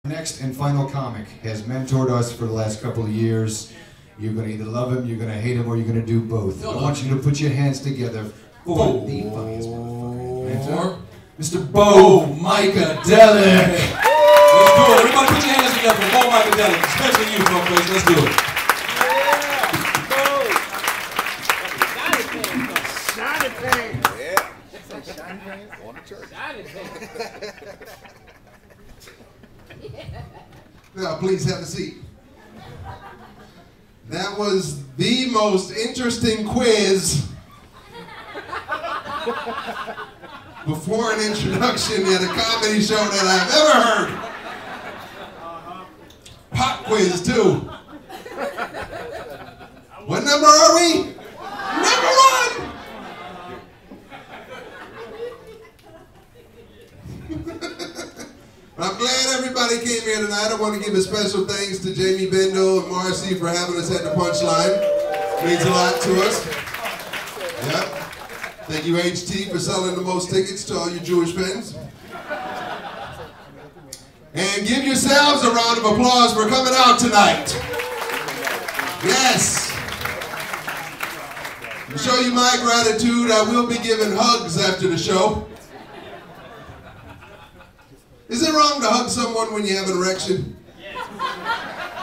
Next and final comic has mentored us for the last couple of years. You're going to either love him, you're going to hate him, or you're going to do both. I want you to put your hands together for the funniest mentor, Mr. Bo Micadelic. Let's do it. Everybody put your hands together for Bo Micadelic, especially you, folks. Let's do it. Now, please have a seat. That was the most interesting quiz before an introduction at a comedy show that I've ever heard. Pop quiz, too. What number are we? Number 1! I'm glad everybody came here tonight. I want to give a special thanks to Jamie Bendo and Marcy for having us at the Punchline. Means a lot to us. Yep. Thank you, HT, for selling the most tickets to all you Jewish fans. And give yourselves a round of applause for coming out tonight. Yes. To show you my gratitude, I will be giving hugs after the show. Is it wrong to hug someone when you have an erection?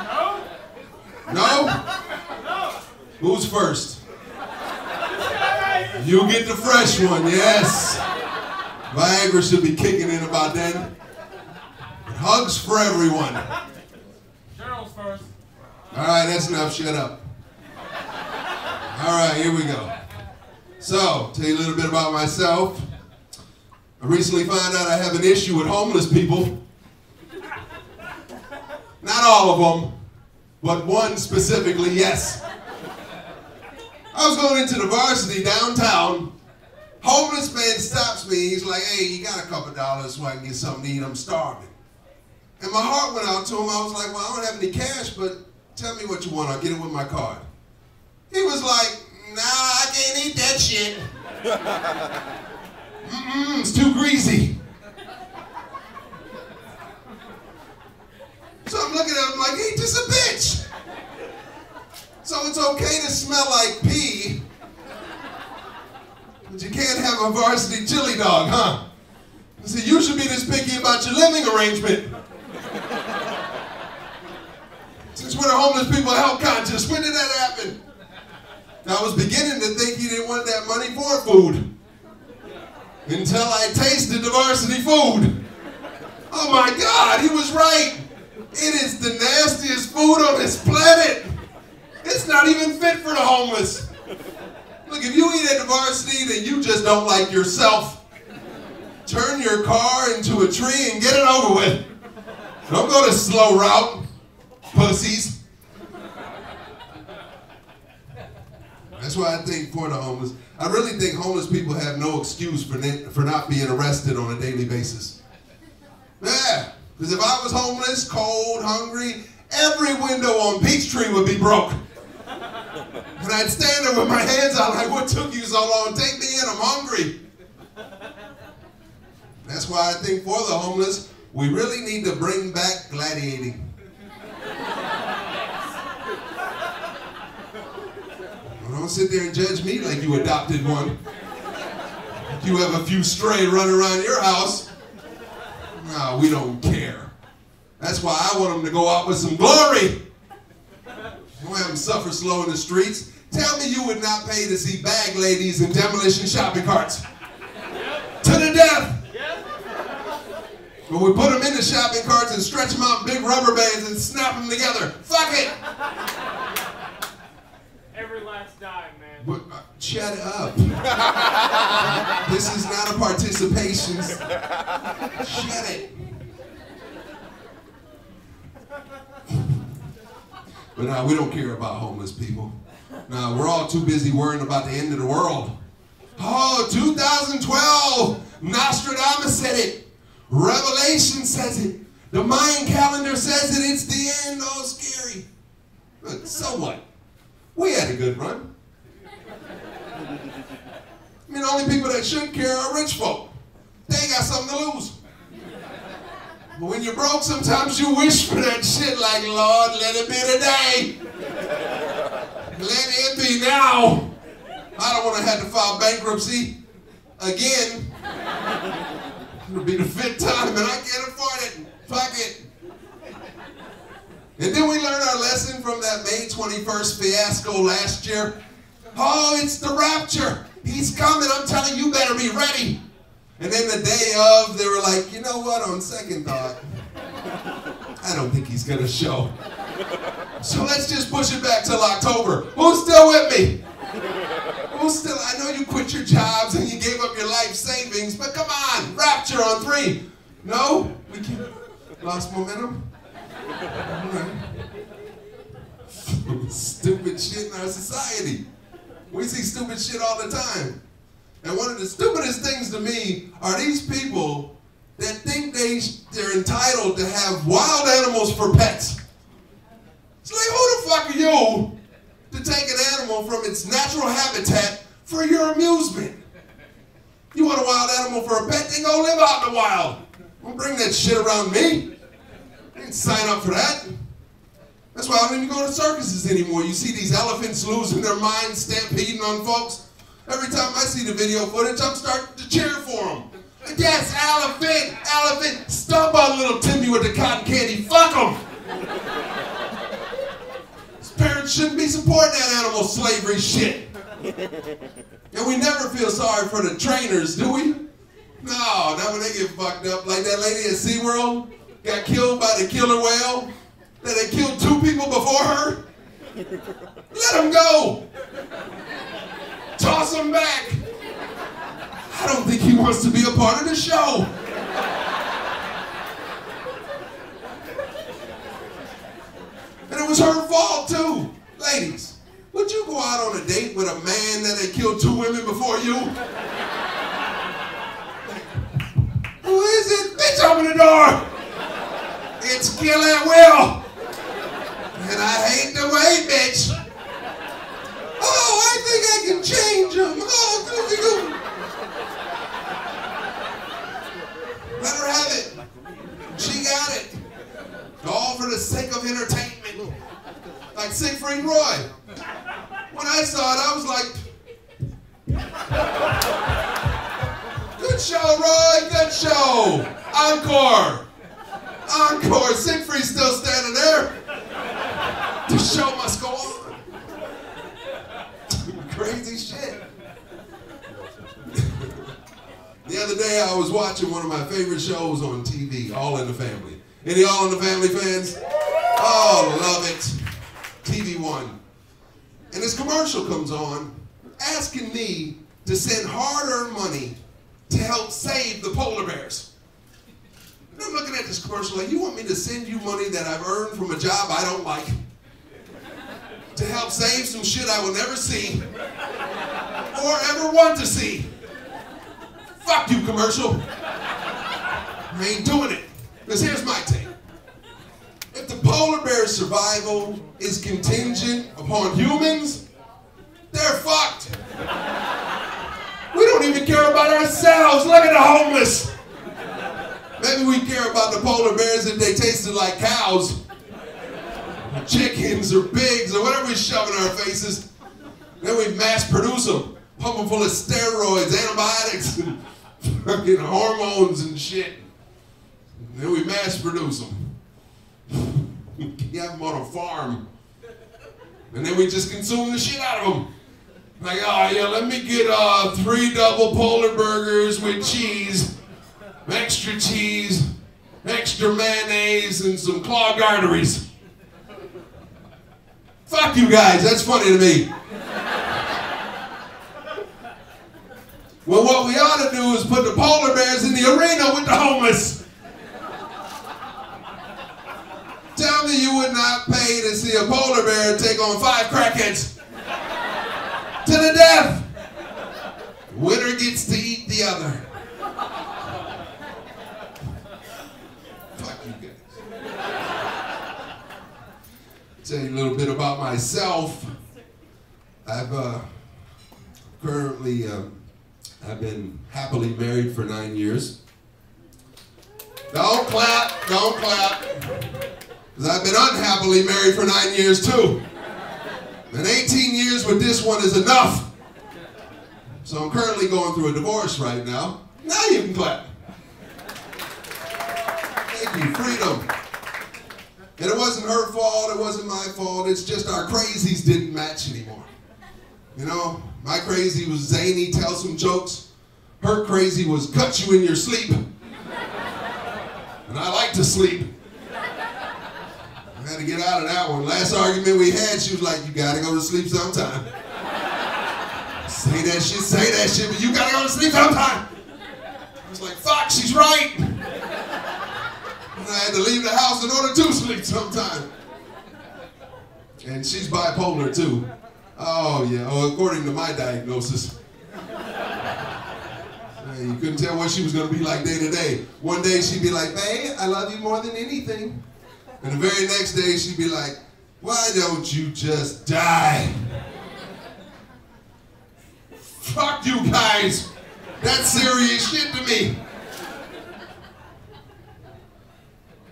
No. No? No. Who's first? You get the fresh one, yes. Viagra should be kicking in about then. But hugs for everyone. Cheryl's first. All right, that's enough. Shut up. All right, here we go. So, tell you a little bit about myself. I recently found out I have an issue with homeless people. Not all of them, but one specifically, yes. I was going into the Varsity downtown. Homeless man stops me. He's like, hey, you got a couple dollars so I can get something to eat? I'm starving. And my heart went out to him. I was like, well, I don't have any cash, but tell me what you want. I'll get it with my card. He was like, nah, I can't eat that shit. It's too greasy. So I'm looking at him like, he just a bitch. So it's okay to smell like pee, but you can't have a varsity chili dog, huh? I said, you should be this picky about your living arrangement. Since when are homeless people health conscious? When did that happen? Now, I was beginning to think he didn't want that money for food. Until I tasted the varsity food. Oh my God, he was right. It is the nastiest food on this planet. It's not even fit for the homeless. Look, if you eat at the varsity, then you just don't like yourself. Turn your car into a tree and get it over with. Don't go the slow route, pussies. That's why I think for the homeless, I really think homeless people have no excuse for not being arrested on a daily basis. Yeah, because if I was homeless, cold, hungry, every window on Peachtree would be broke. And I'd stand there with my hands out like, what took you so long? Take me in, I'm hungry. That's why I think for the homeless, we really need to bring back gladiating. Don't sit there and judge me like you adopted one. You have a few stray running around your house. No, we don't care. That's why I want them to go out with some glory. Don't have them suffer slow in the streets. Tell me you would not pay to see bag ladies in demolition shopping carts. To the death. But we put them in the shopping carts and stretch them out in big rubber bands and snap them together. Fuck it. Every last dime, man. But, shut up. This is not a participation. Shut it. But no, we don't care about homeless people. No, we're all too busy worrying about the end of the world. Oh, 2012. Nostradamus said it. Revelation says it. The Mayan calendar says it. It's the end. Oh, scary. Look, so what? We had a good run. I mean, the only people that should care are rich folk. They ain't got something to lose. But when you're broke, sometimes you wish for that shit like, Lord, let it be today. Let it be now. I don't want to have to file bankruptcy again. It'll be the 5th time and I can't afford it. Fuck it. And then we learned our lesson from that May 21st fiasco last year. Oh, it's the rapture. He's coming. I'm telling you, better be ready. And then the day of, they were like, you know what, on second thought, I don't think he's going to show. So let's just push it back till October. Who's still with me? Who's still, I know you quit your jobs and you gave up your life savings, but come on, rapture on 3. No? We can't. Lost momentum? Stupid shit in our society. We see stupid shit all the time. And one of the stupidest things to me are these people that think they're entitled to have wild animals for pets. It's like, who the fuck are you to take an animal from its natural habitat for your amusement? You want a wild animal for a pet? Then go live out in the wild. Don't bring that shit around me. I didn't sign up for that. That's why I don't even go to circuses anymore. You see these elephants losing their minds, stampeding on folks. Every time I see the video footage, I'm starting to cheer for them. Like, yes, elephant, elephant, stomp on little Timmy with the cotton candy. Fuck them. His parents shouldn't be supporting that animal slavery shit. And we never feel sorry for the trainers, do we? No, not when they get fucked up. Like that lady at SeaWorld got killed by the killer whale. That they killed 2 people before her. Let them go. Toss him back. I don't think he wants to be a part of the show. And it was her fault too. Ladies, would you go out on a date with a man that had killed 2 women before you? Who is it? Bitch, open the door. It's Kill at Will. And I hate the way, bitch. Oh, I think I can change him. Oh, doo-doo-doo. Let her have it. She got it. All for the sake of entertainment. Like Siegfried Roy. When I saw it, I was like, good show, Roy, good show. Encore. Encore. Siegfried's still standing there. The show must go on. Crazy shit. The other day I was watching one of my favorite shows on TV, All in the Family. Any All in the Family fans? Oh, love it. TV One. And this commercial comes on asking me to send hard-earned money to help save the polar bears. And I'm looking at this commercial like, you want me to send you money that I've earned from a job I don't like? To help save some shit I will never see or ever want to see. Fuck you, commercial. I ain't doing it. Because here's my take. If the polar bear's survival is contingent upon humans, they're fucked. We don't even care about ourselves. Look at the homeless. Maybe we care about the polar bears if they tasted like cows. Chickens or pigs or whatever we shove in our faces. Then we mass produce them. Pump them full of steroids, antibiotics, and fucking hormones and shit. And then we mass produce them. You have them on a farm. And then we just consume the shit out of them. Like, oh yeah, let me get 3 double polar burgers with cheese, extra mayonnaise, and some clogged arteries. Fuck you guys, that's funny to me. Well, what we ought to do is put the polar bears in the arena with the homeless. Tell me you would not pay to see a polar bear take on 5 crackheads to the death. Winner gets to eat the other. Fuck you guys. Tell you a little bit about myself. I've currently I've been happily married for 9 years. Don't clap, don't clap. Because I've been unhappily married for 9 years too. And 18 years with this one is enough. So I'm currently going through a divorce right now. Now you can clap. Thank you, freedom. And it wasn't her fault, it wasn't my fault, it's just our crazies didn't match anymore. You know, my crazy was zany, tell some jokes. Her crazy was cut you in your sleep. And I like to sleep. I had to get out of that one. Last argument we had, she was like, you gotta go to sleep sometime. Say that shit, but you gotta go to sleep sometime. I was like, fuck, she's right. And I had to leave the house in order to sleep sometime. And she's bipolar too. Oh yeah, according to my diagnosis. You couldn't tell what she was gonna be like day to day. One day she'd be like, babe, I love you more than anything. And the very next day she'd be like, why don't you just die? Fuck you guys. That's serious shit to me.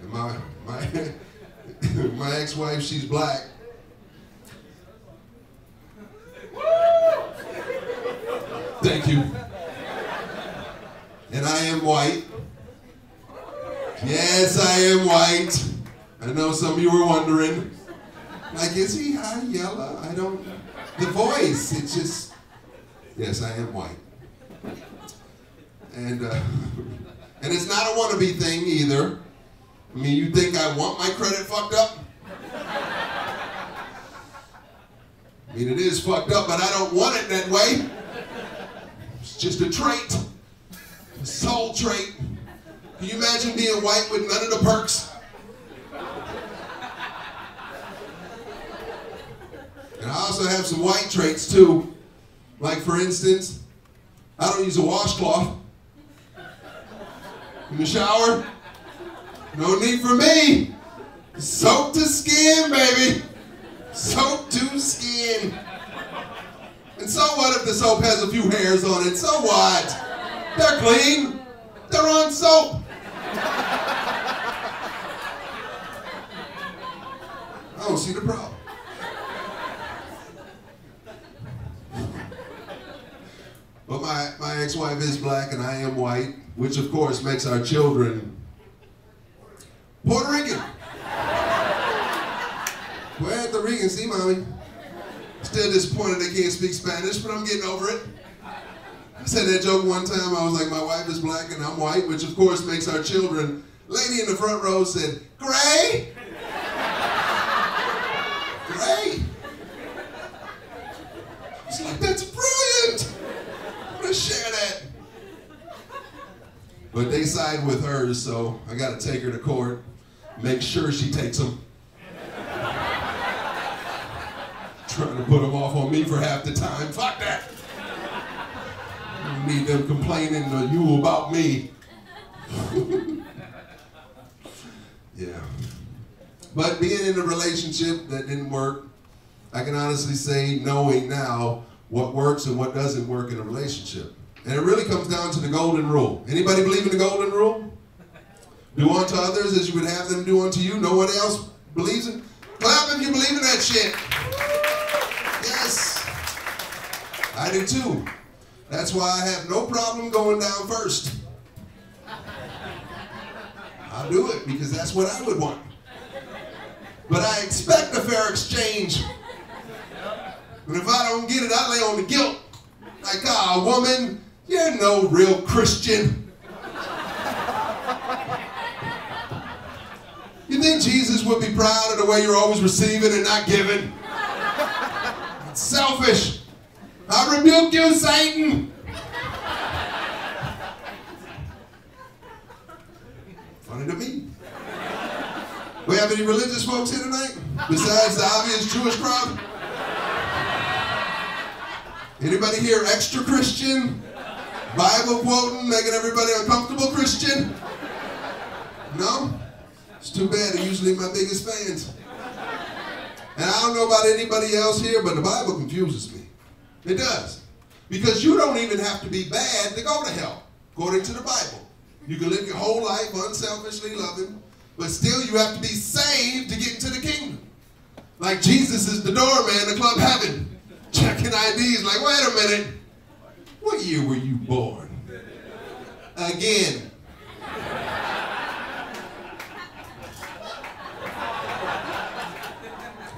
And my ex-wife, she's black. Thank you. And I am white. Yes, I am white. I know some of you were wondering. Like, is he high yellow? I don't, the voice, it's just, yes, I am white. And it's not a wannabe thing either. I mean, you think I want my credit fucked up? I mean, it is fucked up, but I don't want it that way. It's just a trait, a soul trait. Can you imagine being white with none of the perks? And I also have some white traits too. Like for instance, I don't use a washcloth in the shower. No need for me. Soap to skin, baby. Soap to skin. And so what if the soap has a few hairs on it? So what? They're clean. They're on soap. I don't see the problem. But my ex-wife is black and I am white, which of course makes our children Puerto Rican. Puerto Rican, see, mommy? Still disappointed they can't speak Spanish, but I'm getting over it. I said that joke one time. I was like, my wife is black and I'm white, which of course makes our children. Lady in the front row said, Gray? Gray? I was like, that's brilliant. I'm gonna share that. But they side with hers, so I gotta take her to court, make sure she takes them. Trying to put them off on me for half the time. Fuck that. I don't need them complaining to you about me. Yeah. But being in a relationship that didn't work, I can honestly say, knowing now what works and what doesn't work in a relationship. And it really comes down to the golden rule. Anybody believe in the golden rule? Do unto others as you would have them do unto you. No one else believes it? Clap if you believe in that shit. Yes. I do too. That's why I have no problem going down first. I'll do it because that's what I would want. But I expect a fair exchange. And if I don't get it, I lay on the guilt. Like, ah, woman, you're no real Christian. You think Jesus would be proud of the way you're always receiving and not giving? It's selfish. I rebuke you, Satan. Funny to me. We have any religious folks here tonight? Besides the obvious Jewish crowd? Anybody here extra Christian? Bible quoting, making everybody uncomfortable Christian? No? It's too bad, they're usually my biggest fans. And I don't know about anybody else here, but the Bible confuses me. It does. Because you don't even have to be bad to go to hell, according to the Bible. You can live your whole life unselfishly loving, but still you have to be saved to get into the kingdom. Like Jesus is the doorman to Club Heaven, checking IDs like, wait a minute, what year were you born? Again.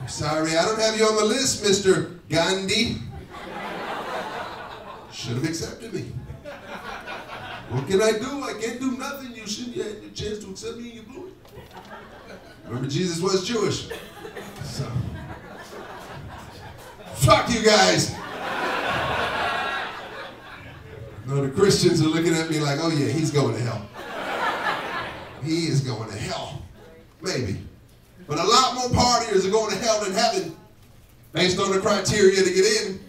Sorry, I don't have you on the list, Mr. Gandhi. Should have accepted me. What can I do? I can't do nothing. You shouldn't have had the chance to accept me and you blew it. Remember, Jesus was Jewish. So, fuck you guys. No, the Christians are looking at me like, oh yeah, he's going to hell. He is going to hell. Maybe. But a lot more partiers are going to hell than heaven based on the criteria to get in.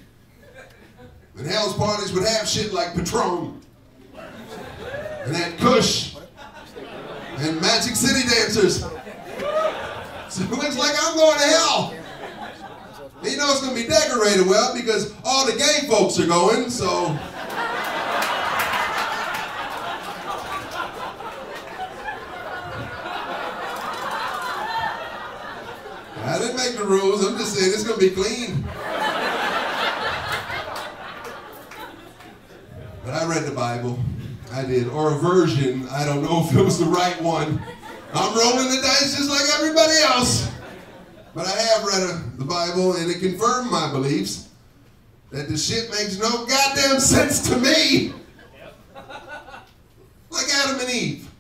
And hell's parties would have shit like Patron and that Kush and Magic City dancers. So it looks like I'm going to hell. And you know it's going to be decorated well because all the gay folks are going, so. I didn't make the rules. I'm just saying it's going to be clean. But I read the Bible. I did. Or a version. I don't know if it was the right one. I'm rolling the dice just like everybody else. But I have read the Bible, and it confirmed my beliefs that the shit makes no goddamn sense to me. Like Adam and Eve.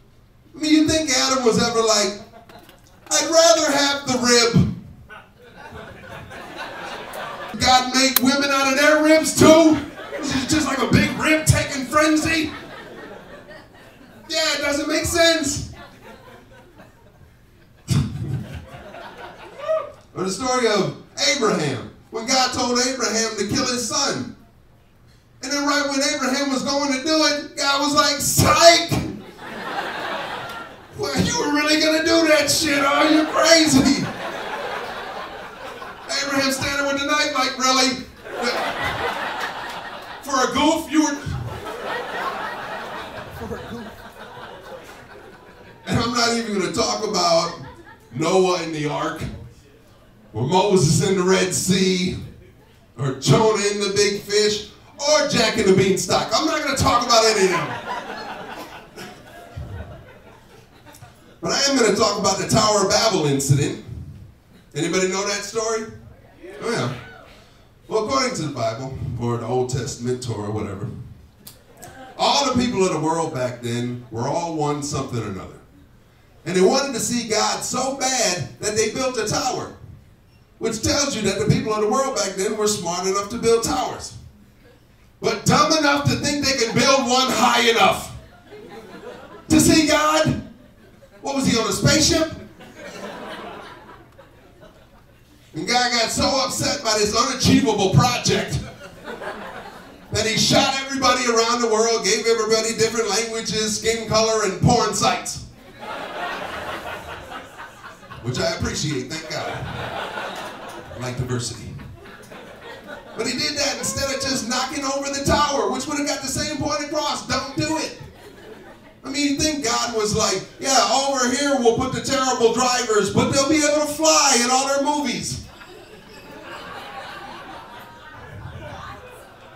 I mean, you think Adam was ever like, I'd rather have the rib. God make women out of their ribs too? This is just like a big rib-taking frenzy. Yeah, it doesn't make sense. Or the story of Abraham, when God told Abraham to kill his son. And then right when Abraham was going to do it, God was like, psych! Well, you were really going to do that shit, are you crazy? Abraham standing with the knife like, really? For a goof, you were... And I'm not even going to talk about Noah in the ark, or Moses in the Red Sea, or Jonah in the big fish, or Jack in the Beanstalk. I'm not going to talk about any of them. But I am going to talk about the Tower of Babel incident. Anybody know that story? Oh yeah. Well, according to the Bible, or the Old Testament, Torah, whatever, all the people of the world back then were all one something or another. And they wanted to see God so bad that they built a tower. Which tells you that the people of the world back then were smart enough to build towers. But dumb enough to think they could build one high enough to see God. What was he, on a spaceship? And God got so upset by this unachievable project that he shot everybody around the world, gave everybody different languages, skin color, and porn sites. Which I appreciate, thank God. I like diversity. But he did that instead of just knocking over the tower, which would have got the same point across. Don't do it. I mean, you think God was like, yeah, over here we'll put the terrible drivers, but they'll be able to fly in all their movies.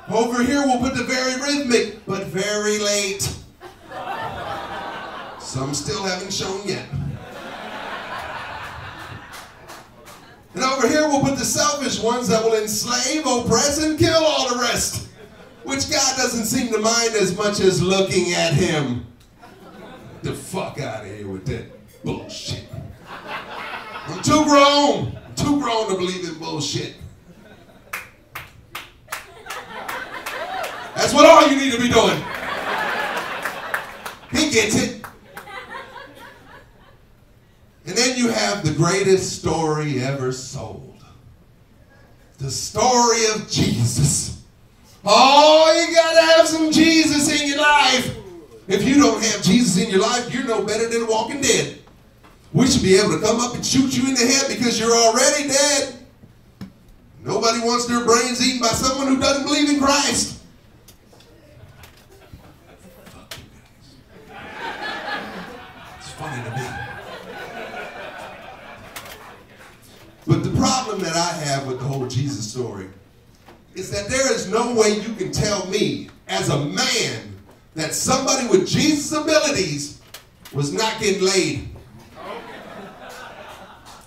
Over here we'll put the very rhythmic, but very late. Some still haven't shown yet. And over here we'll put the selfish ones that will enslave, oppress, and kill all the rest. Which God doesn't seem to mind as much as looking at him. The fuck out of here with that bullshit. I'm too grown. I'm too grown to believe in bullshit. That's what all you need to be doing. He gets it. And then you have the greatest story ever sold. The story of Jesus. Oh, you gotta have some Jesus in your life. If you don't have Jesus in your life, you're no better than a walking dead. We should be able to come up and shoot you in the head because you're already dead. Nobody wants their brains eaten by someone who doesn't believe in Christ. Fuck you guys. But the problem that I have with the whole Jesus story is that there is no way you can tell me as a man that somebody with Jesus' abilities was not getting laid.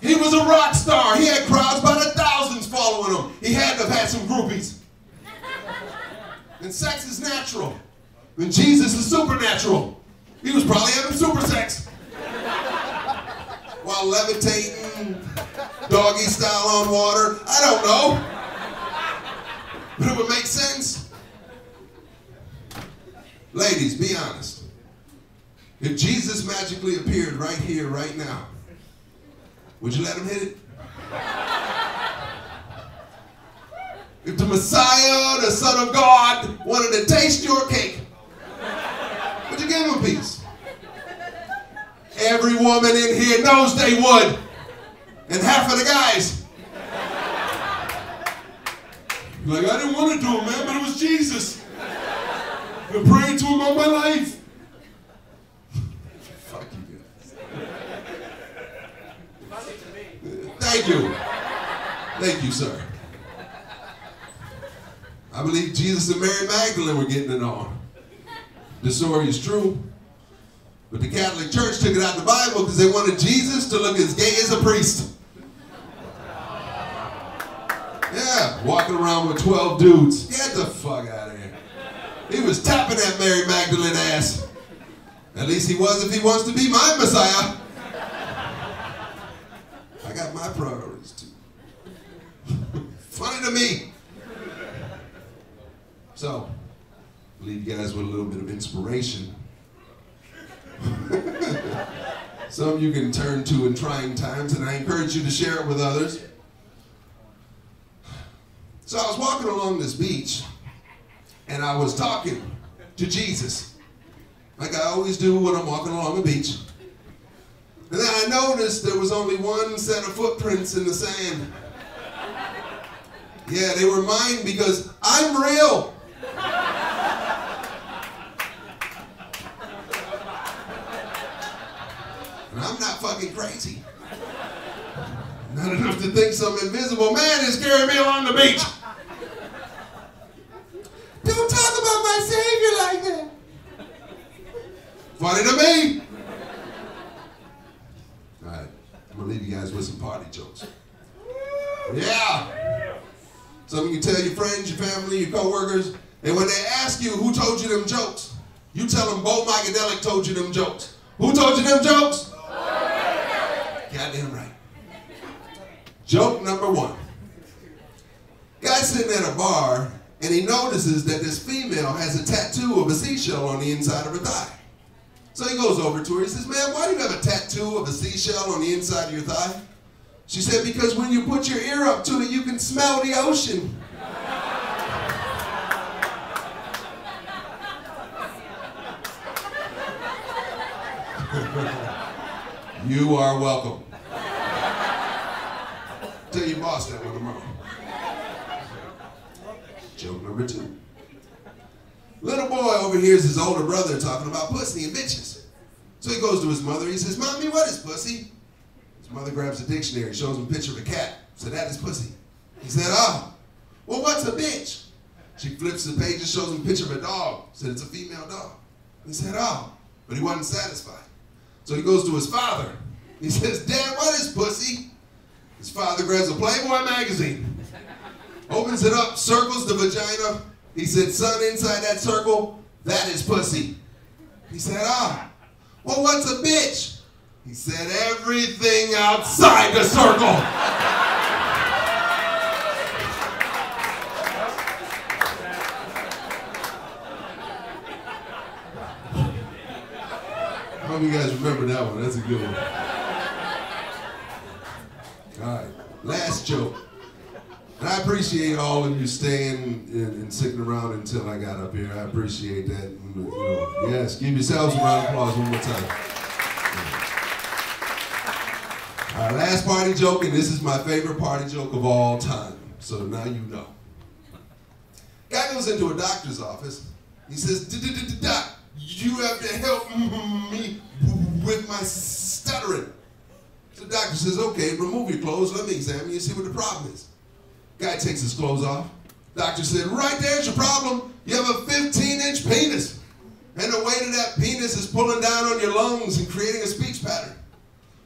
He was a rock star. He had crowds by the thousands following him. He had to have had some groupies. And sex is natural. And Jesus is supernatural. He was probably having super sex. While levitating, doggy style on water. I don't know. But it would make sense. Ladies, be honest. If Jesus magically appeared right here, right now, would you let him hit it? If the Messiah, the Son of God, wanted to taste your cake, would you give him a piece? Every woman in here knows they would. And half of the guys. Like, I didn't want to do it, man, but it was Jesus. I've been praying to him all my life. Fuck you guys. Thank you. Thank you, sir. I believe Jesus and Mary Magdalene were getting it on. The story is true. But the Catholic Church took it out of the Bible because they wanted Jesus to look as gay as a priest. Yeah, walking around with 12 dudes. Get the fuck out of here. He was tapping that Mary Magdalene ass. At least he was if he wants to be my Messiah. I got my priorities too. Funny to me. So, leave you guys with a little bit of inspiration. Some you can turn to in trying times, and I encourage you to share it with others. So I was walking along this beach, and I was talking to Jesus, like I always do when I'm walking along a beach. And then I noticed there was only one set of footprints in the sand. Yeah, they were mine because I'm real. And I'm not fucking crazy. Not enough to think some invisible man is carrying me along the beach. Don't talk about my Savior like that. Funny to me. All right, I'm gonna leave you guys with some party jokes. Yeah. Some of you tell your friends, your family, your co-workers, and when they ask you who told you them jokes, you tell them Bo Micadelic told you them jokes. Who told you them jokes? Goddamn right. Joke number one. Guy's sitting at a bar and he notices that this female has a tattoo of a seashell on the inside of her thigh. So he goes over to her. He says, "Man, why do you have a tattoo of a seashell on the inside of your thigh?" She said, "Because when you put your ear up to it, you can smell the ocean." You are welcome. Tell your boss that one tomorrow. Joke number two. Little boy overhears his older brother talking about pussy and bitches. So he goes to his mother. He says, "Mommy, what is pussy?" His mother grabs a dictionary, shows him a picture of a cat. So that is pussy. He said, "Oh, well, what's a bitch?" She flips the page and shows him a picture of a dog. Said it's a female dog. He said, "Oh," but he wasn't satisfied. So he goes to his father. He says, "Dad, what is pussy?" His father grabs a Playboy magazine, opens it up, circles the vagina. He said, "Son, inside that circle, that is pussy." He said, "Ah, well, what's a bitch?" He said, "Everything outside the circle." I hope you guys remember that one. That's a good one. All right, last joke. And I appreciate all of you staying and sticking around until I got up here. I appreciate that. You know, yes, give yourselves a round of applause one more time. All right, last party joke, and this is my favorite party joke of all time. So now you know. Guy goes into a doctor's office. He says, "Doc, you have to help me with my stuttering." So the doctor says, okay, remove your clothes, let me examine you, see what the problem is. Guy takes his clothes off. Doctor said, right there's your problem. You have a 15-inch penis. And the weight of that penis is pulling down on your lungs and creating a speech pattern.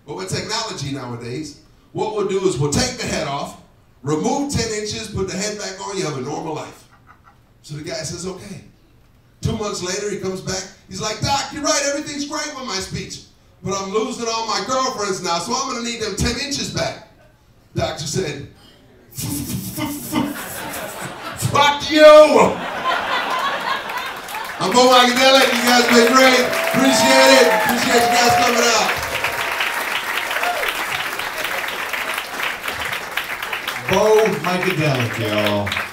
But with technology nowadays, what we'll do is we'll take the head off, remove 10 inches, put the head back on, you have a normal life. So the guy says, okay. 2 months later, he comes back. He's like, Doc, you're right, everything's great with my speech. But I'm losing all my girlfriends now, so I'm going to need them 10 inches back. Doctor said, fuck you! I'm Micadelic. You guys been great. Appreciate it. Appreciate you guys coming out. Micadelic, y'all.